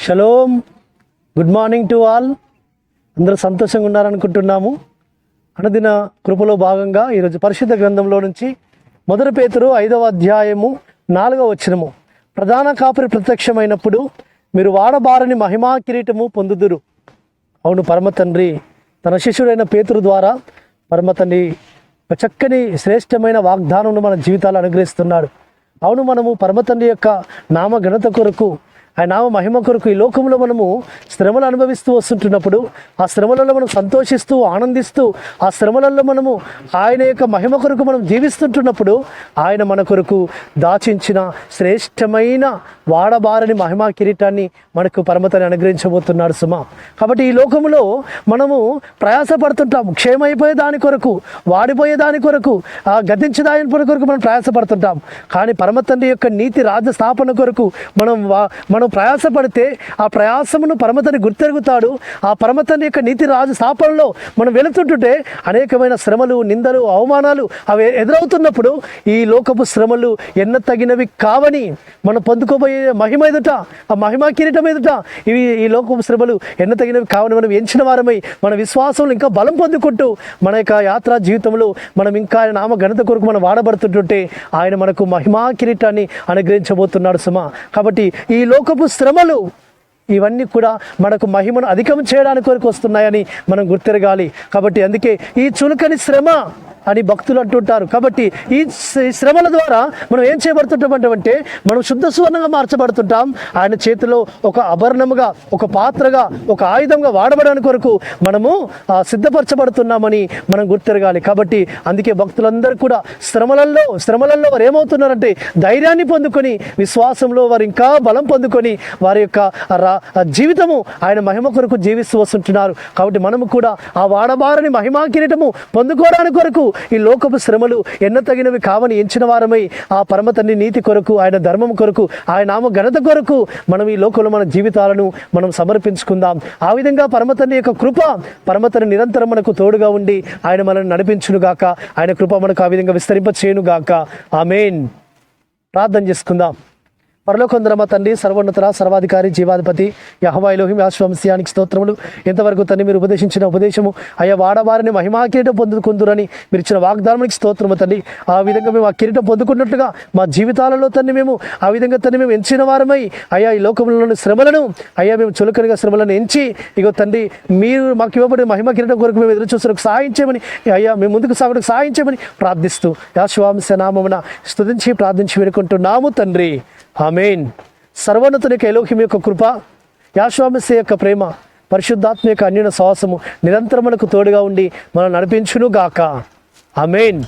Shalom, good morning to all. అందరూ సంతోషంగా ఉన్నారనుకుంటున్నాము. అనుదిన కృపలో భాగంగా ఈరోజు పరిశుద్ధ గ్రంథంలో నుంచి 1 పేతురు 5వ అధ్యాయము 4వ వచనము. ప్రధాన కాపరి ప్రత్యక్షమైనప్పుడు మీరు వాడబారని మహిమా కిరీటము పొందుదురు. అవును, పరమ తండ్రి తన శిష్యుడైన పేతురు ద్వారా పరమ తండ్రి ఒక చక్కని శ్రేష్టమైన వాగ్దానం మన జీవితాలు అనుగ్రహిస్తున్నాడు. అవును, మనము పరమ తండ్రి యొక్క నామ ఘనత కొరకు, ఆయన నామ మహిమ కొరకు ఈ లోకంలో మనము శ్రమలు అనుభవిస్తూ వస్తుంటున్నప్పుడు, ఆ శ్రమలలో మనం సంతోషిస్తూ ఆనందిస్తూ, ఆ శ్రమలలో మనము ఆయన యొక్క మహిమ కొరకు మనం జీవిస్తుంటున్నప్పుడు ఆయన మన కొరకు దాచించిన శ్రేష్టమైన వాడబారని మహిమా కిరీటాన్ని మనకు పరమతని అనుగ్రహించబోతున్నాడు సుమా. కాబట్టి ఈ లోకంలో మనము ప్రయాసపడుతుంటాము, క్షేమైపోయే దాని కొరకు, వాడిపోయే దాని కొరకు, గతించే దాని కొరకు మనం ప్రయాసపడుతుంటాం. కానీ పరమతండ్రి యొక్క నీతి రాజ్య స్థాపన కొరకు మనం ప్రయాసపడితే ఆ ప్రయాసమును పరమతండ్రి గుర్తెరుగుతాడు. ఆ పరమతండ్రి యొక్క నీతి రాజు స్థాపనలో మనం వెళుతుంటుంటే అనేకమైన శ్రమలు, నిందలు, అవమానాలు అవి ఎదురవుతున్నప్పుడు ఈ లోకపు శ్రమలు ఎన్నతగినవి కావని మనం పొందుకోబోయే మహిమ ఎదుట, ఆ మహిమా కిరీటం ఎదుట ఈ లోకపు శ్రమలు ఎన్నతగినవి కావని మనం ఎంచిన వారమై మన విశ్వాసంలో ఇంకా బలం పొందుకుంటూ మన యొక్క యాత్రా జీవితంలో మనం ఇంకా ఆయన నామ ఘనత కొరకు మనం వాడబడుతుంటుంటే ఆయన మనకు మహిమా కిరీటాన్ని అనుగ్రహించబోతున్నాడు సుమా. కాబట్టి ఈ లోకపు శ్రమలు ఇవన్నీ కూడా మనకు మహిమను అధికం చేయడానికి కొరకు వస్తున్నాయని మనం గుర్తెరగాలి. కాబట్టి అందుకే ఈ చులకని శ్రమ అని భక్తులు అంటుంటారు. కాబట్టి ఈ శ్రమల ద్వారా మనం ఏం చేయబడుతుంటామంటే మనం శుద్ధ సువర్ణంగా మార్చబడుతుంటాం. ఆయన చేతిలో ఒక ఆభరణముగా, ఒక పాత్రగా, ఒక ఆయుధంగా వాడబడడానికి కొరకు మనము సిద్ధపరచబడుతున్నామని మనం గుర్తెరగాలి. కాబట్టి అందుకే భక్తులందరూ కూడా శ్రమలలో వారు ఏమవుతున్నారంటే ధైర్యాన్ని పొందుకొని, విశ్వాసంలో వారు ఇంకా బలం పొందుకొని వారి యొక్క జీవితము ఆయన మహిమ కొరకు జీవిస్తూ వస్తుంటున్నారు. కాబట్టి మనము కూడా ఆ వాడబారని మహిమా కిరీటము పొందుకోవడానికి కొరకు ఈ లోకపు శ్రమలు ఎన్నతగినవి కావని ఎంచిన వారమై ఆ పరమతండ్రి నీతి కొరకు, ఆయన ధర్మం కొరకు, ఆయన నామ ఘనత కొరకు మనం ఈ లోకంలో మన జీవితాలను మనం సమర్పించుకుందాం. ఆ విధంగా పరమతండ్రి యొక్క కృప, పరమతండ్రి నిరంతరం మనకు తోడుగా ఉండి ఆయన మనల్ని నడిపించునుగాక. ఆయన కృప మనకు ఆ విధంగా విస్తరింప చేయునుగాక. ఆమేన్. ప్రార్థన చేసుకుందాం. పరలోకందరమ తండ్రి, సర్వోన్నత సర్వాధికారి జీవాధిపతి యెహోవా ఎలోహిం యాశ్వంస్యానికి స్తోత్రములు. ఎంతవరకు తండ్రి మీరు ఉపదేశించిన ఉపదేశము అయ్యా వాడవారిని మహిమా కిరీటం పొందుకుందురని మీరు ఇచ్చిన వాగ్దానానికి స్తోత్రము తండ్రి. ఆ విధంగా మేము ఆ కిరీటం పొందుకున్నట్టుగా మా జీవితాలలో తండ్రి మేము ఆ విధంగా తండ్రి మేము ఎంచిన వారమై అయ్యా ఈ లోకంలోని శ్రమలను అయ్యా మేము చులకనగా శ్రమలను ఎంచి ఇగో తండ్రి మీరు మాకు ఇవ్వబడిన మహిమా కిరీటం కొరకు మేము ఎదురు చూస్తున్నకు సహాయం చేయమని అయ్యా మేము ముందుకు సాగడానికి సహాయం చేయమని ప్రార్థిస్తూ యాశ్వాంశ నామమున స్తుతించి ప్రార్థించి వేడుకుంటున్నాము తండ్రి. ఆమేన్. సర్వోన్నతునికి ఎలోహిం యొక్క కృప, యాశ్వామిస్య యొక్క ప్రేమ, పరిశుద్ధాత్మ యొక్క అన్యోన్య సహవాసము నిరంతరం మనకు తోడుగా ఉండి మనం నడిపించును గాక. ఆమేన్.